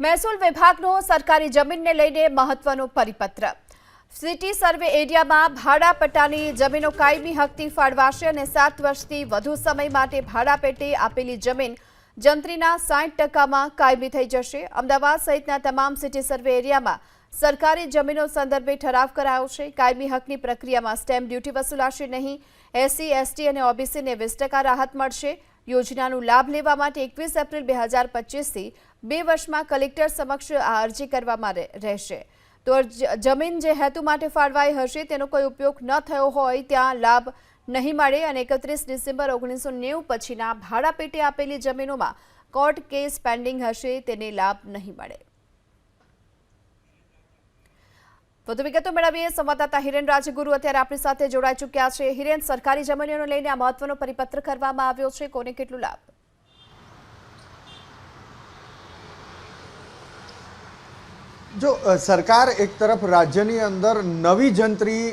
મહેસૂલ વિભાગનો સરકારી જમીનને લઈને મહત્વનો પરિપત્ર। સિટી સર્વે એરિયામાં ભાડા પટ્ટાની જમીનો કાયમી હકથી ફાળવાશે અને 7 વર્ષથી વધુ સમય માટે ભાડા પેટે આપેલી જમીન જંત્રીના 60%માં કાયમી થઈ જશે। અમદાવાદ સહિતના તમામ સિટી સર્વે એરિયામાં સરકારી જમીનો સંદર્ભે ઠરાવ કરાયો છે। કાયમી હકની પ્રક્રિયામાં સ્ટેમ્પ ડ્યુટી વસૂલાશે નહીં। એસસી, એસટી અને ઓબીસીને 20% રાહત મળશે। યોજનાનો લાભ લેવા માટે 21 એપ્રિલ 2025 થી 2 વર્ષમાં કલેક્ટર સમક્ષ આ અરજી કરવામાં રહેશે। તો જમીન જે હેતુ માટે ફાળવાઈ હશે તેનો કોઈ ઉપયોગ ન થયો હોય ત્યાં લાભ નહીં મળે અને 31 ડિસેમ્બર 1990 પછીના ભાડા પેટે આપેલી જમીનોમાં કોર્ટ કેસ પેન્ડિંગ હશે તેને લાભ નહીં મળે। વધુ વિગતો મેળવીએ સંવાદદાતા હિરેન રાજગુરુ અત્યારે આપણી સાથે જોડાઈ ચૂક્યા છે। હિરેન, સરકારી જમીનોને લઈને આ મહત્વનો પરિપત્ર કરવામાં આવ્યો છે, કોને કેટલો લાભ? જો સરકાર એક તરફ રાજ્યની અંદર નવી જંત્રી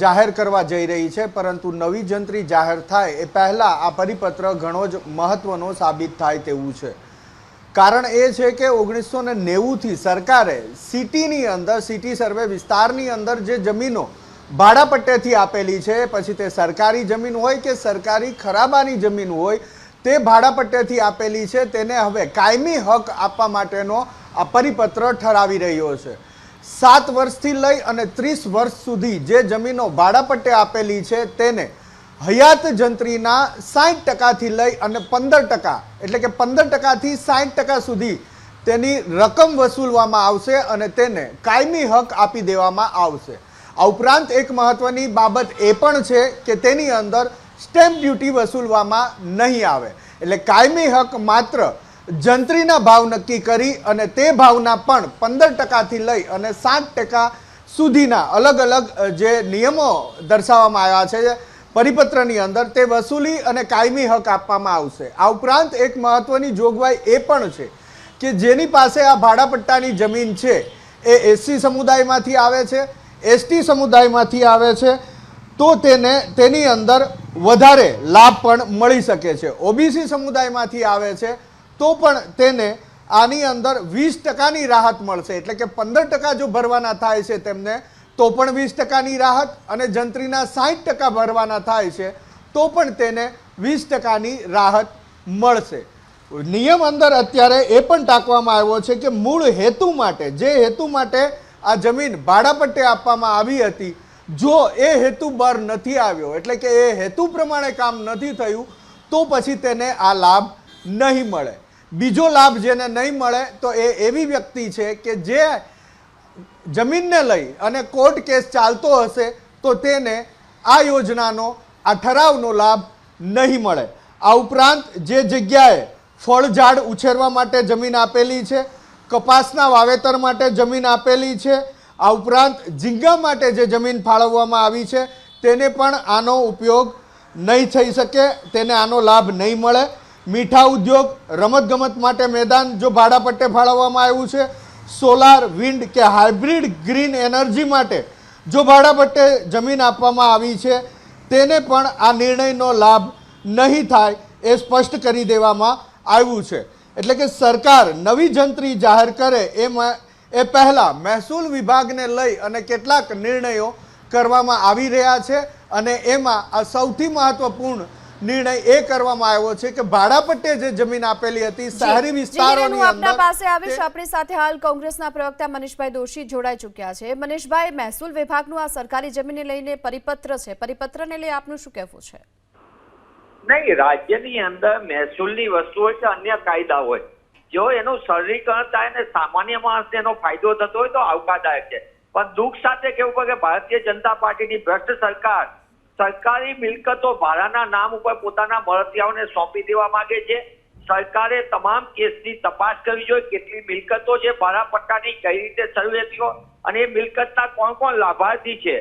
જાહેર કરવા જઈ રહી છે, પરંતુ નવી જંત્રી જાહેર થાય એ પહેલા આ પરિપત્ર ઘણો જ મહત્વનો સાબિત થાય તેવું છે। કારણ એ છે કે 1990 થી સરકારે સિટીની અંદર સિટી સર્વે વિસ્તારની અંદર જે જમીનો ભાડા પટ્ટેથી આપેલી છે, પછી તે સરકારી જમીન હોય કે સરકારી ખરાબાની જમીન હોય, તે ભાડા પટ્ટેથી આપેલી છે તેને હવે કાયમી હક આપવા માટેનો આ પરિપત્ર ઠરાવી રહ્યો છે। 7 વર્ષથી લઈ અને 30 વર્ષ સુધી જે જમીનો ભાડા પટ્ટે આપેલી છે તેને હયાત જંત્રીના 60%થી લઈ અને 15%, એટલે કે 15%થી 60% સુધી તેની રકમ વસૂલવામાં આવશે અને તેને કાયમી હક આપી દેવામાં આવશે। આ ઉપરાંત એક મહત્વની બાબત એ પણ છે કે તેની અંદર સ્ટેમ્પ ડ્યુટી વસૂલવામાં નહીં આવે, એટલે કાયમી હક માત્ર જંત્રીના ભાવ નક્કી કરી અને તે ભાવના પણ 15%થી લઈ અને 60% સુધીના અલગ અલગ જે નિયમો દર્શાવવામાં આવ્યા છે પરિપત્રની અંદર, તે વસૂલી અને કાયમી હક આપવામાં આવશે। આ ઉપરાંત એક મહત્વની જોગવાઈ એ પણ છે કે જેની પાસે આ ભાડા પટ્ટાની જમીન છે એ એસસી સમુદાયમાંથી આવે છે, એસટી સમુદાયમાંથી આવે છે, તો તેની અંદર વધારે લાભ પણ મળી શકે છે। ઓબીસી સમુદાયમાંથી આવે છે તો પણ તેને આની અંદર 20%ની રાહત મળશે, એટલે કે 15% જો ભરવાના થાય છે તેમને તો પણ 20%ની રાહત, અને જંત્રીના 60% ભરવાના થાય છે તો પણ તેને 20%ની રાહત મળશે। નિયમ અંદર અત્યારે એ પણ ટાંકવામાં આવ્યો છે કે મૂળ હેતુ માટે, જે હેતુ માટે આ જમીન ભાડા પટ્ટે આપવામાં આવી હતી, જો એ હેતુ બર નથી આવ્યો, એટલે કે એ હેતુ પ્રમાણે કામ નથી થયું, તો પછી તેને આ લાભ નહીં મળે। બીજો લાભ જેને નહીં મળે તો એ એવી વ્યક્તિ છે કે જે જમીનને લઈ અને કોર્ટ કેસ ચાલતો હશે તો તેને આ યોજનાનો, આ ઠરાવનો લાભ નહીં મળે। આ ઉપરાંત જે જગ્યાએ ફળ ઝાડ ઉછેરવા માટે જમીન આપેલી છે, કપાસના વાવેતર માટે જમીન આપેલી છે, આ ઉપરાંત ઝીંગા માટે જે જમીન ફાળવવામાં આવી છે તેને પણ આનો ઉપયોગ નહીં થઈ શકે, તેને આનો લાભ નહીં મળે। મીઠા ઉદ્યોગ, રમતગમત માટે મેદાન જો ભાડા પટ્ટે ફાળવવામાં આવ્યું છે, સોલાર, વિન્ડ કે હાઇબ્રિડ ગ્રીન એનર્જી માટે જો ભાડા પટ્ટે જમીન આપવામાં આવી છે તેને પણ આ નિર્ણયનો લાભ નહીં થાય એ સ્પષ્ટ કરી દેવામાં આવ્યું છે। એટલે કે સરકાર નવી જંત્રી જાહેર કરે એ પહેલા મહેસૂલ વિભાગને લઈ અને કેટલાક નિર્ણયો કરવામાં આવી રહ્યા છે, અને એમાં આ સૌથી મહત્વપૂર્ણ નિર્ણય એ કરવામાં આવ્યો છે કે ભાડા પટ્ટે જે જમીન આપેલી હતી શહેરી વિસ્તારોની અંદર। આપના પાસે આવીશ, આપણી સાથે હાલ કોંગ્રેસના પ્રવક્તા મનીષભાઈ દોશી જોડાઈ ચૂક્યા છે। મનીષભાઈ, મહેસૂલ વિભાગનું આ સરકારી જમીનને લઈને પરિપત્ર છે, પરિપત્રને લઈ આપનું શું કહેવું છે? નહીં, રાજ્યની અંદર મહેસૂલની વસ્તુ હોય કે અન્ય કાયદા હોય, જો એનું સરળીકરણ થાય ને સામાન્ય માણસને એનો ફાયદો થતો હોય તો આવકારદાયક છે। પણ દુઃખ સાથે કેવું પડે કે ભારતીય જનતા પાર્ટીની ભ્રષ્ટ સરકાર સરકારી મિલકતો ભાડાના નામ ઉપર પોતાના મળતિયાઓને સોંપી દેવા માંગે છે। સરકારે તમામ કેસની તપાસ કરવી જોઈએ, કેટલી મિલકતો છે ભાડા પટ્ટાની, કઈ રીતે સર્વે થયો અને એ મિલકતના કોણ કોણ લાભાર્થી છે।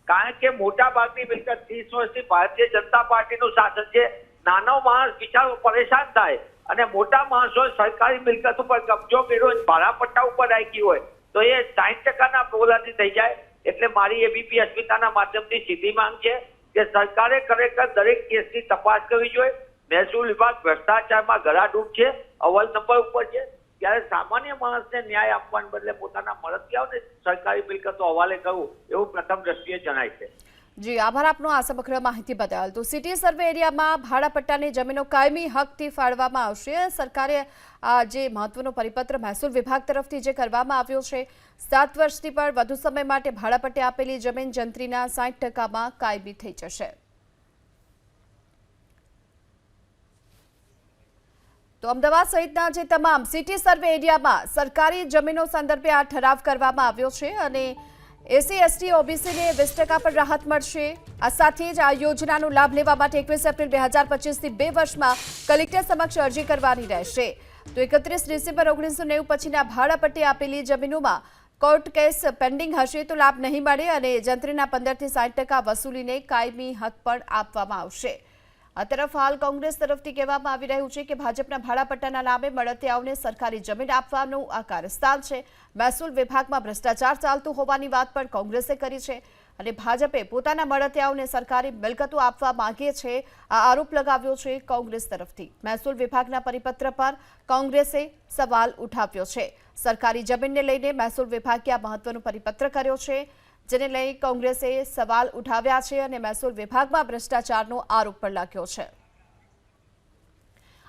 કારણ કે મોટા ભાગની મિલકત 30 વર્ષથી ભારતીય જનતા પાર્ટીનું શાસન છે, નાનો માણસ બિચારો પરેશાન થાય અને મોટા માણસો સરકારી મિલકત ઉપર કબજો કર્યો ભાડા પટ્ટા ઉપર રાખી હોય તો એ 60%ના પ્રોલાથી થઈ જાય। એટલે મારી એબીપી અસ્મિતાના માધ્યમથી સીધી માંગ છે કે સરકારે ખરેખર દરેક કેસની તપાસ કરવી જોઈએ। મહેસૂલ વિભાગ ભ્રષ્ટાચારમાં ગળાડૂબ છે, અવ્વલ નંબર ઉપર છે। ત્યારે સામાન્ય માણસને ન્યાય આપવાને બદલે પોતાના મળતિયાઓને સરકારી મિલકતો હવાલે કરવું એવું પ્રથમ દ્રષ્ટિએ જણાય છે. જી આભાર આપનો આ સમગ્ર માહિતી બદલ. તો સિટી સર્વે એરિયામાં ભાડાપટ્ટાની જમીનો કાયમી હકથી ફાળવવામાં આવશે. સરકારે આ જે મહત્વનો પરિપત્ર મહેસૂલ વિભાગ તરફથી જે કરવામાં આવ્યો છે, 7 વર્ષથી પણ વધુ સમય માટે ભાડાપટ્ટે આપેલી જમીન જંત્રીના 60%માં કાયમી થઈ જશે. તો અમદાવાદ સહિતના જે તમામ સિટી સર્વે એરિયામાં સરકારી જમીનો સંદર્ભે આ ઠરાવ કરવામાં આવ્યો છે અને એસસી એસટી ઓબીસીને 20% પર રાહત મળશે. આ સાથે જ આ યોજનાનો લાભ લેવા માટે 21 એપ્રિલ 2025થી 2 વર્ષમાં કલેક્ટર સમક્ષ અરજી કરવાની રહેશે. તો 31 ડિસેમ્બર 1990 પછીના ભાડાપટ્ટે આપેલી જમીનોમાં કોર્ટ કેસ પેન્ડિંગ હશે તો લાભ નહીં મળે અને જંત્રીના 15 થી 60% વસૂલીને કાયમી હક પણ આપવામાં આવશે. આ તરફ હાલ કોંગ્રેસ તરફથી કહેવામાં આવી રહ્યું છે કે ભાજપના ભાડાપટ્ટાના નામે મળતિયાઓને સરકારી જમીન આપવાનું આ કારસ્તાન છે. મહેસૂલ વિભાગમાં ભ્રષ્ટાચાર ચાલતું હોવાની વાત પણ કોંગ્રેસે કરી છે અને ભાજપે પોતાના મળતિયાઓને સરકારી મિલકતો આપવા માંગે છે, આ આરોપ લગાવ્યો છે કોંગ્રેસ તરફથી. મહેસૂલ વિભાગના પરિપત્ર પર કોંગ્રેસે સવાલ ઉઠાવ્યો છે. સરકારી જમીનને લઈને મહેસૂલ વિભાગે આ મહત્વનો પરિપત્ર કર્યો છે, જેને લઈ કોંગ્રેસે સવાલ ઉઠાવ્યા છે અને મહેસૂલ વિભાગમાં ભ્રષ્ટાચારનો આરોપ પણ લાગ્યો છે.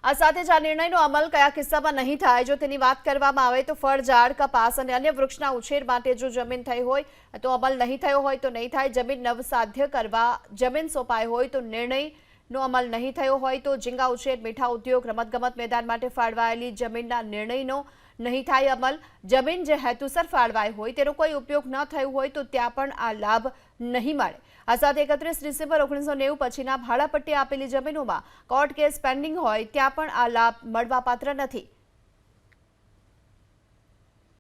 આ સાથે જ આ નિર્ણયનો અમલ કયા કિસ્સામાં નહીં થાય, જો તેની વાત કરવામાં આવે તો ફળ, ઝાડ, કપાસ અને અન્ય વૃક્ષના ઉછેર માટે જો જમીન થઈ હોય તો અમલ નહીં થયો હોય તો નહીં થાય. જમીન નવસાધ્ય કરવા જમીન સોંપાઈ હોય તો નિર્ણયનો અમલ નહીં થયો હોય તો ઝીંગા ઉછેર, મીઠા ઉદ્યોગ, રમતગમત મેદાન માટે ફાળવાયેલી જમીનના નિર્ણયનો નહીં થાય અમલ. જમીન જે હેતુસર ફાળવાઈ હોય તેનો કોઈ ઉપયોગ ન થયો હોય તો ત્યાં પણ આ લાભ નહીં મળે. આ સાથે 31 ડિસેમ્બર 1990 પછીના ભાડાપટ્ટે આપેલી જમીનોમાં કોર્ટ કેસ પેન્ડિંગ હોય ત્યાં પણ આ લાભ મળવાપાત્ર નથી.